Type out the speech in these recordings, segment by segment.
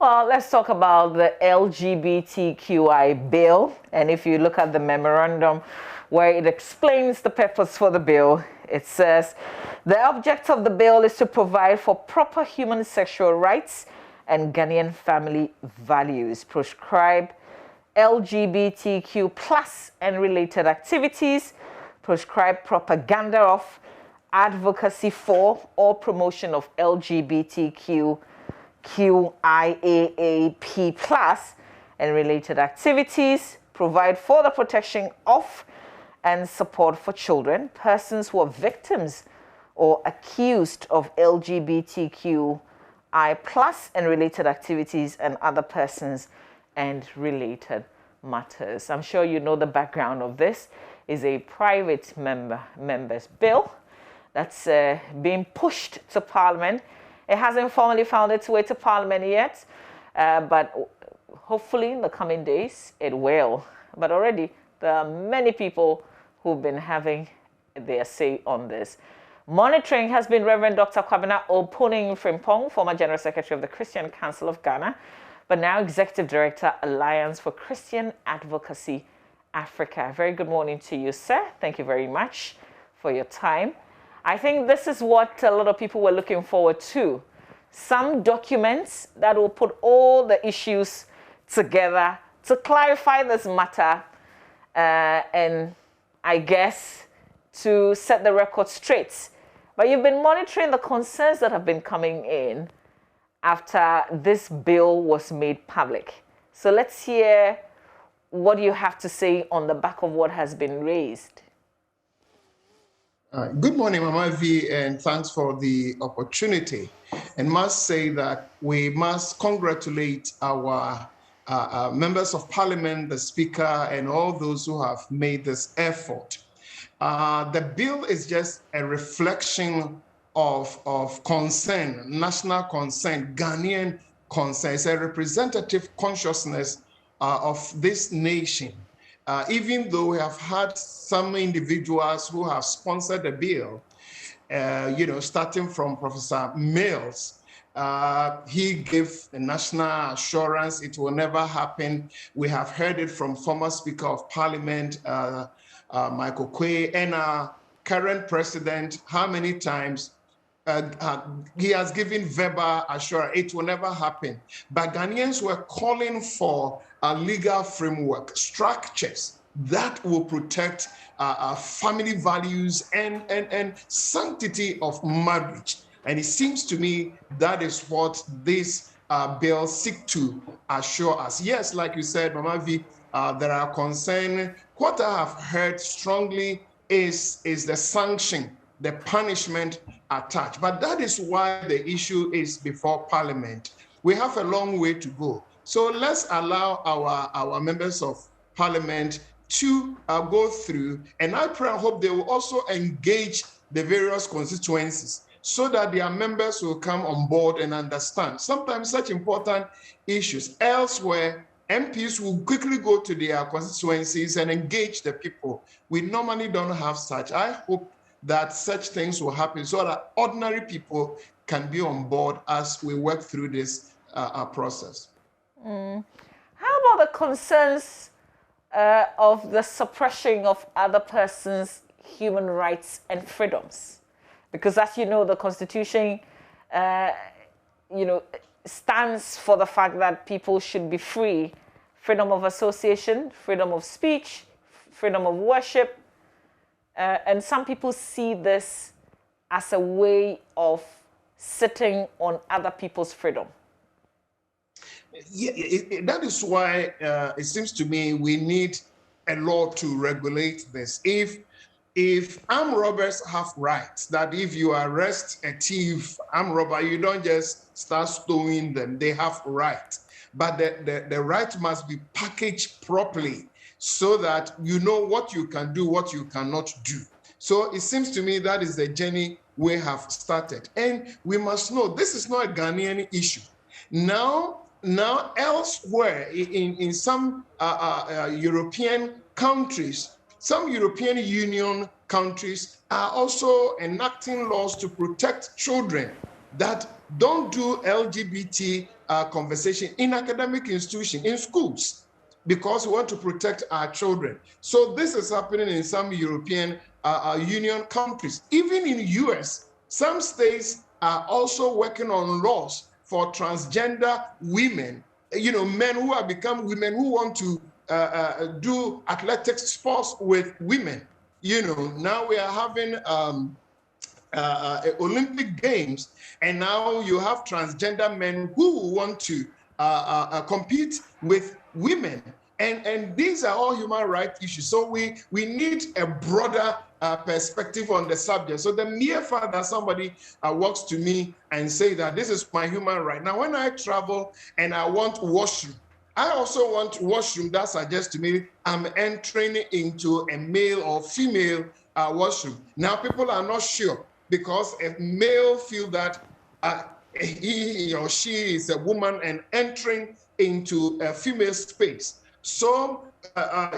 Well, let's talk about the LGBTQI bill. And if you look at the memorandum where it explains the purpose for the bill, it says the object of the bill is to provide for proper human sexual rights and Ghanaian family values, prescribe LGBTQ plus and related activities, prescribe propaganda of, advocacy for, or promotion of LGBTQIAAP plus and related activities, provide for the protection of and support for children, persons who are victims or accused of LGBTQI plus and related activities, and other persons and related matters. I'm sure you know the background of this is a private member's bill that's being pushed to Parliament. It hasn't formally found its way to Parliament yet, but hopefully in the coming days it will. But already there are many people who've been having their say on this. Monitoring has been Reverend Dr. Kwabena Oponing Frimpong, former General Secretary of the Christian Council of Ghana, but now Executive Director, Alliance for Christian Advocacy Africa. Very good morning to you, sir. Thank you very much for your time. I think this is what a lot of people were looking forward to. Some documents that will put all the issues together to clarify this matter and I guess to set the record straight. But you've been monitoring the concerns that have been coming in after this bill was made public. So let's hear what you have to say on the back of what has been raised. Good morning, Mama V, and thanks for the opportunity. And must say that we must congratulate our members of Parliament, the Speaker, and all those who have made this effort. The bill is just a reflection of concern, national concern, Ghanaian concern. It's a representative consciousness of this nation. Even though we have had some individuals who have sponsored the bill, starting from Professor Mills, he gave the national assurance it will never happen. We have heard it from former Speaker of Parliament, Michael Quay, and our current president. How many times he has given verbal assurance it will never happen. But Ghanaians were calling for a legal framework, structures that will protect family values and sanctity of marriage. And it seems to me that is what this bill seeks to assure us. Yes, like you said, Mama V, there are concerns. What I have heard strongly is the sanction, the punishment attached. But that is why the issue is before Parliament. We have a long way to go. So let's allow our members of Parliament to go through, and I pray and hope they will also engage the various constituencies so that their members will come on board and understand. Sometimes such important issues elsewhere, MPs will quickly go to their constituencies and engage the people. We normally don't have such. I hope that such things will happen so that ordinary people can be on board as we work through this process. How about the concerns of the suppression of other persons' human rights and freedoms? Because as you know, the Constitution, stands for the fact that people should be free. Freedom of association, freedom of speech, freedom of worship. And some people see this as a way of sitting on other people's freedom. Yeah, that is why it seems to me we need a law to regulate this. If armed robbers have rights, that if you arrest a thief, armed robber, you don't just start stoning them, they have rights. But the right must be packaged properly so that you know what you can do, what you cannot do. So it seems to me that is the journey we have started. And we must know this is not a Ghanaian issue. Now elsewhere in some European countries, some European Union countries are also enacting laws to protect children that don't do LGBT conversation in academic institutions, in schools, because we want to protect our children. So this is happening in some European Union countries. Even in the US, some states are also working on laws for transgender women, men who have become women who want to do athletic sports with women. Now we are having Olympic Games, and now you have transgender men who want to compete with women. And these are all human rights issues. So we need a broader perspective on the subject. So the mere fact that somebody walks to me and say that this is my human right. Now, when I travel and I want washroom, I also want washroom that suggests to me I'm entering into a male or female washroom. Now, people are not sure, because a male feel that he or she is a woman and entering into a female space. So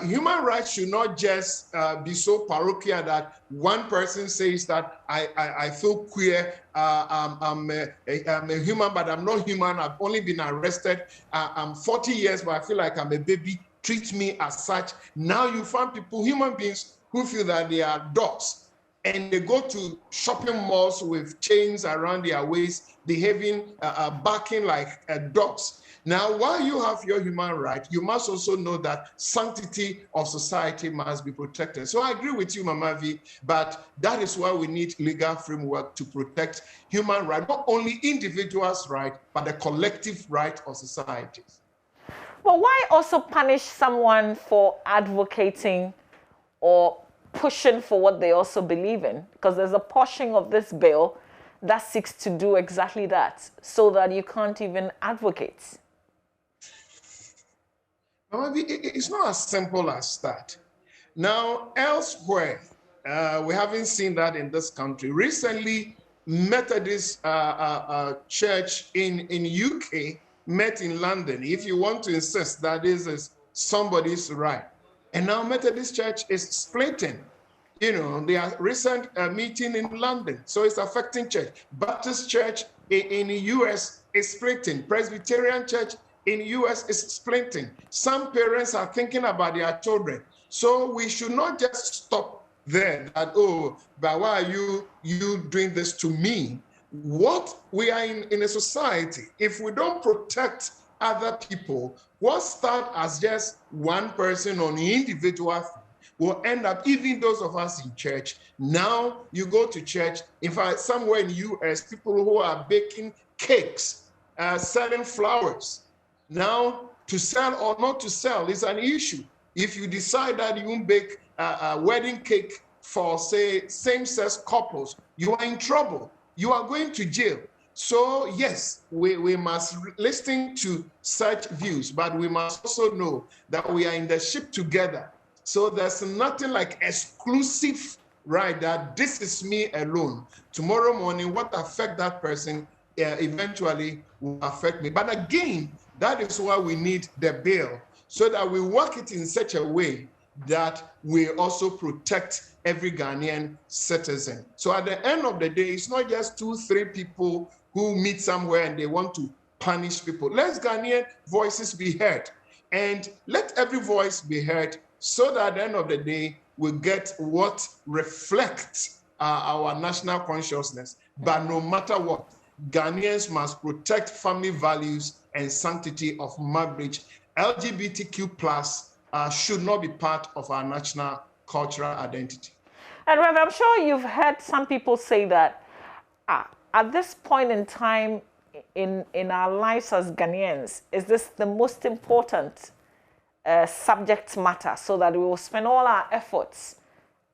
human rights should not just be so parochial that one person says that I feel queer, I'm a human, but I'm not human. I've only been arrested. I'm 40 years, but I feel like I'm a baby. Treat me as such. Now you find people, human beings, who feel that they are dogs, and they go to shopping malls with chains around their waist, behaving, barking like dogs. Now, while you have your human right, you must also know that sanctity of society must be protected. So I agree with you, Mama V, but that is why we need legal framework to protect human rights, not only individuals' right, but the collective right of societies. Well, why also punish someone for advocating or pushing for what they also believe in? Because there's a portion of this bill that seeks to do exactly that, so that you can't even advocate. It's not as simple as that. Now, elsewhere, we haven't seen that in this country. Recently, Methodist Church in UK met in London. If you want to insist that this is somebody's right. And now Methodist Church is splitting. Their recent meeting in London, so it's affecting church. Baptist Church in the US is splitting. Presbyterian Church in the US is splitting. Some parents are thinking about their children. So we should not just stop there, that, but why are you doing this to me? What we are in a society, if we don't protect other people, what start as just one person on the individual will end up, even those of us in church. Now you go to church, in fact, somewhere in the US, people who are baking cakes, selling flowers. Now, to sell or not to sell is an issue. If you decide that you won't bake a wedding cake for, say, same-sex couples, you are in trouble. You are going to jail. So yes, we must listen to such views, but we must also know that we are in the ship together. So there's nothing like exclusive right that this is me alone. Tomorrow morning, what affect that person eventually will affect me. But again, that is why we need the bill, so that we work it in such a way that we also protect every Ghanaian citizen. So at the end of the day, it's not just 2-3 people who meet somewhere and they want to punish people. Let Ghanaian voices be heard, and let every voice be heard, so that at the end of the day, we get what reflects our national consciousness. But no matter what, Ghanaians must protect family values and sanctity of marriage. LGBTQ plus should not be part of our national cultural identity. And Rev, I'm sure you've heard some people say that at this point in time in our lives as Ghanaians, is this the most important subject matter, so that we will spend all our efforts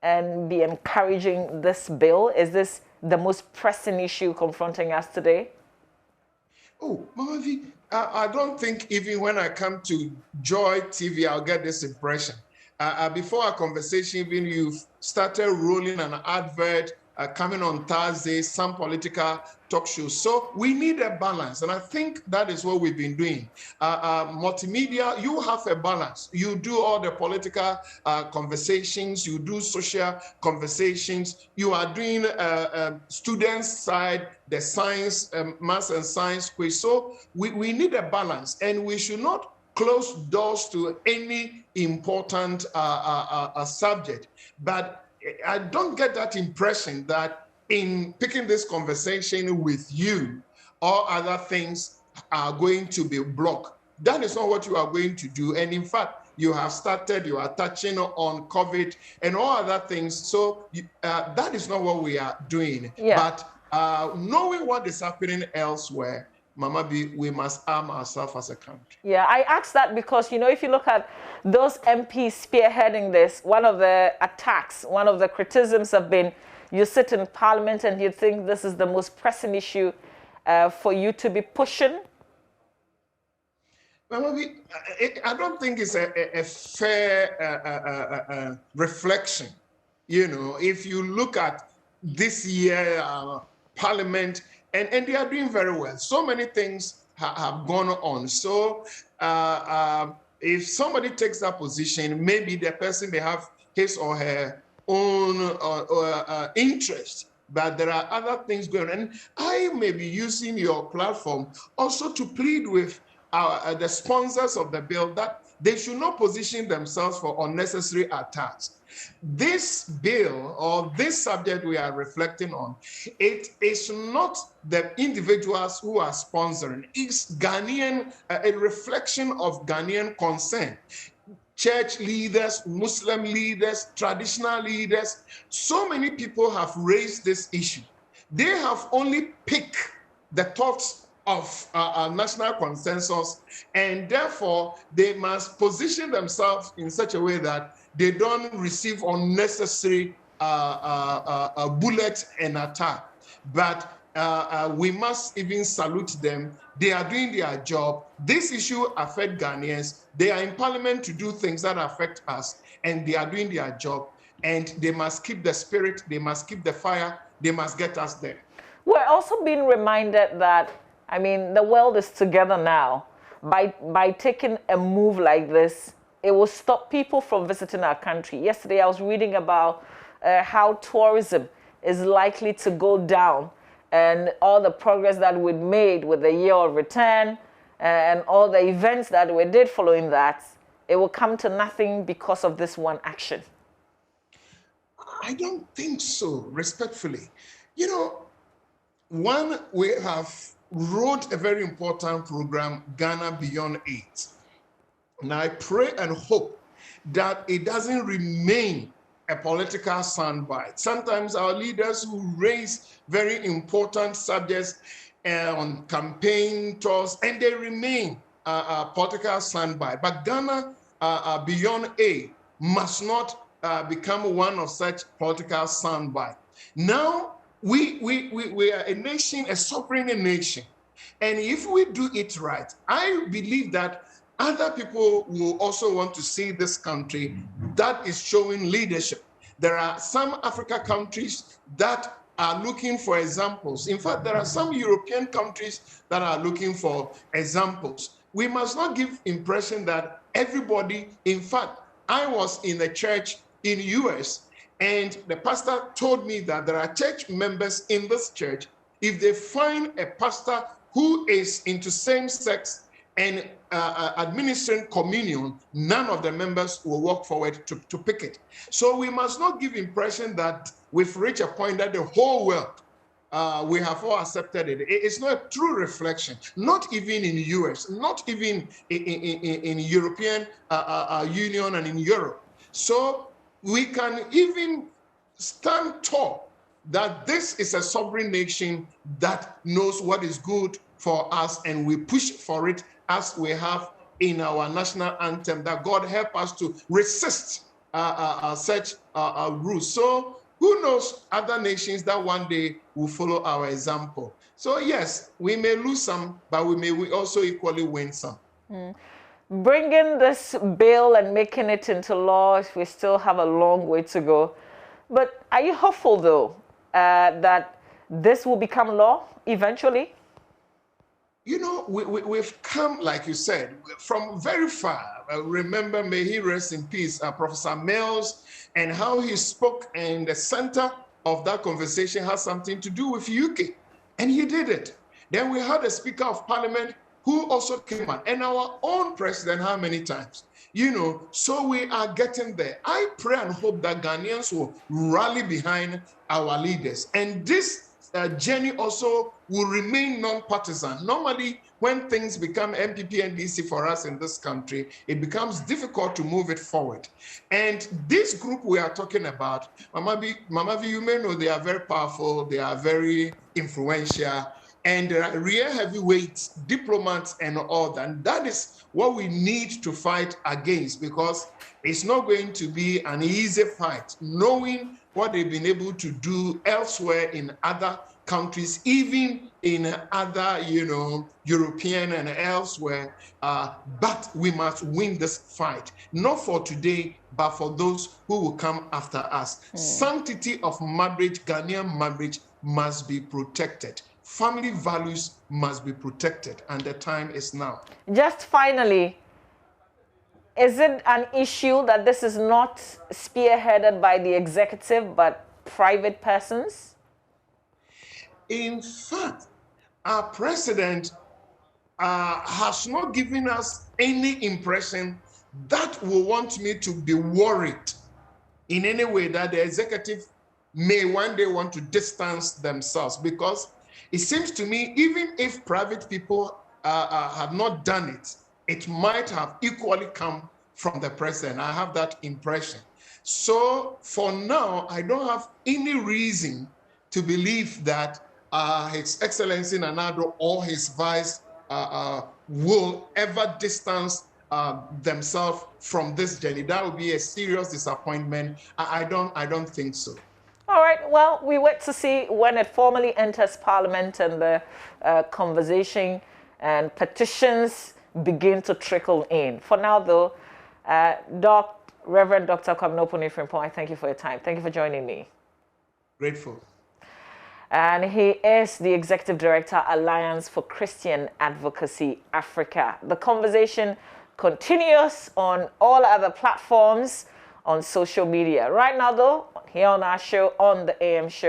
and be encouraging this bill? Is this the most pressing issue confronting us today? Oh, Mama V, I don't think even when I come to Joy TV, I'll get this impression. Before our conversation, even you've started rolling an advert coming on Thursday, some political talk shows. So we need a balance. And I think that is what we've been doing. Multimedia, you have a balance. You do all the political conversations, you do social conversations, you are doing students' side, the science, maths and science quiz. So we need a balance, and we should not close doors to any important subject. But I don't get that impression that in picking this conversation with you, all other things are going to be blocked. That is not what you are going to do. And in fact, you have started, you are touching on COVID and all other things. So that is not what we are doing. Yeah. But knowing what is happening elsewhere, Mama B, we must arm ourselves as a country. Yeah, I asked that because, you know, if you look at those MPs spearheading this, one of the attacks, one of the criticisms have been, you sit in Parliament and you think this is the most pressing issue for you to be pushing. Mama B, I don't think it's a fair reflection. You know, if you look at this year, Parliament, and they are doing very well. So many things have gone on. So if somebody takes that position, maybe the person may have his or her own interest, but there are other things going on. And I may be using your platform also to plead with the sponsors of the bill that they should not position themselves for unnecessary attacks. This bill or this subject we are reflecting on, it is not the individuals who are sponsoring. It's Ghanaian, a reflection of Ghanaian concern. Church leaders, Muslim leaders, traditional leaders, so many people have raised this issue. They have only picked the thoughts of national consensus, and therefore they must position themselves in such a way that they don't receive unnecessary bullets and attack. But we must even salute them. They are doing their job. This issue affects Ghanaians. They are in Parliament to do things that affect us, and they are doing their job. And they must keep the spirit. They must keep the fire. They must get us there. We're also being reminded that, I mean, the world is together now. By taking a move like this, it will stop people from visiting our country. Yesterday, I was reading about how tourism is likely to go down, and all the progress that we made with the year of return and all the events that we did following that, it will come to nothing because of this one action. I don't think so, respectfully. You know, one, we have wrote a very important program, Ghana Beyond 8. And I pray and hope that it doesn't remain a political soundbite. Sometimes our leaders who raise very important subjects on campaign tours, and they remain a political soundbite. But Ghana Beyond 8 must not become one of such political soundbite. Now, we are a nation, a sovereign nation. And if we do it right, I believe that other people will also want to see this country that is showing leadership. There are some African countries that are looking for examples. In fact, there are some European countries that are looking for examples. We must not give impression that everybody, in fact, I was in a church in US, and the pastor told me that there are church members in this church. If they find a pastor who is into same-sex and administering communion, none of the members will walk forward to pick it. So we must not give impression that we've reached a point that the whole world, we have all accepted it. It's not a true reflection, not even in the US, not even in European Union and in Europe. So we can even stand tall that this is a sovereign nation that knows what is good for us, and we push for it as we have in our national anthem, that God help us to resist such rules. So who knows, other nations that one day will follow our example. So yes, we may lose some, but we may also equally win some. Bringing this bill and making it into law, we still have a long way to go. But are you hopeful, though? that this will become law eventually? You know, we've come, like you said, from very far. Remember, may he rest in peace, Professor Mills, and how he spoke, and the center of that conversation has something to do with UK, and he did it. Then we had a Speaker of Parliament who also came out, and our own president, how many times? You know, so we are getting there. I pray and hope that Ghanaians will rally behind our leaders, and this journey also will remain non-partisan. Normally, when things become MPP and DC for us in this country, it becomes difficult to move it forward. And this group we are talking about, Mama V, you may know they are very powerful, they are very influential, and there are real heavyweights, diplomats, and all that. And that is what we need to fight against, because it's not going to be an easy fight, knowing what they've been able to do elsewhere in other countries, even in other, you know, European and elsewhere. But we must win this fight, not for today, but for those who will come after us. Sanctity of marriage, Ghanaian marriage, must be protected. Family values must be protected, and the time is now. Just finally, is it an issue that this is not spearheaded by the executive, but private persons? In fact, our president has not given us any impression that will want me to be worried in any way that the executive may one day want to distance themselves, because it seems to me, even if private people have not done it, it might have equally come from the president. I have that impression. So for now, I don't have any reason to believe that His Excellency Nanado or his vice will ever distance themselves from this journey. That would be a serious disappointment. I don't think so. All right, well, we wait to see when it formally enters Parliament and the conversation and petitions begin to trickle in. For now, though, Reverend Dr. Kwabena Opunifrimpo, I thank you for your time. Thank you for joining me. Grateful. And he is the Executive Director, Alliance for Christian Advocacy Africa. The conversation continues on all other platforms on social media. Right now, though, here on our show, on the AM show,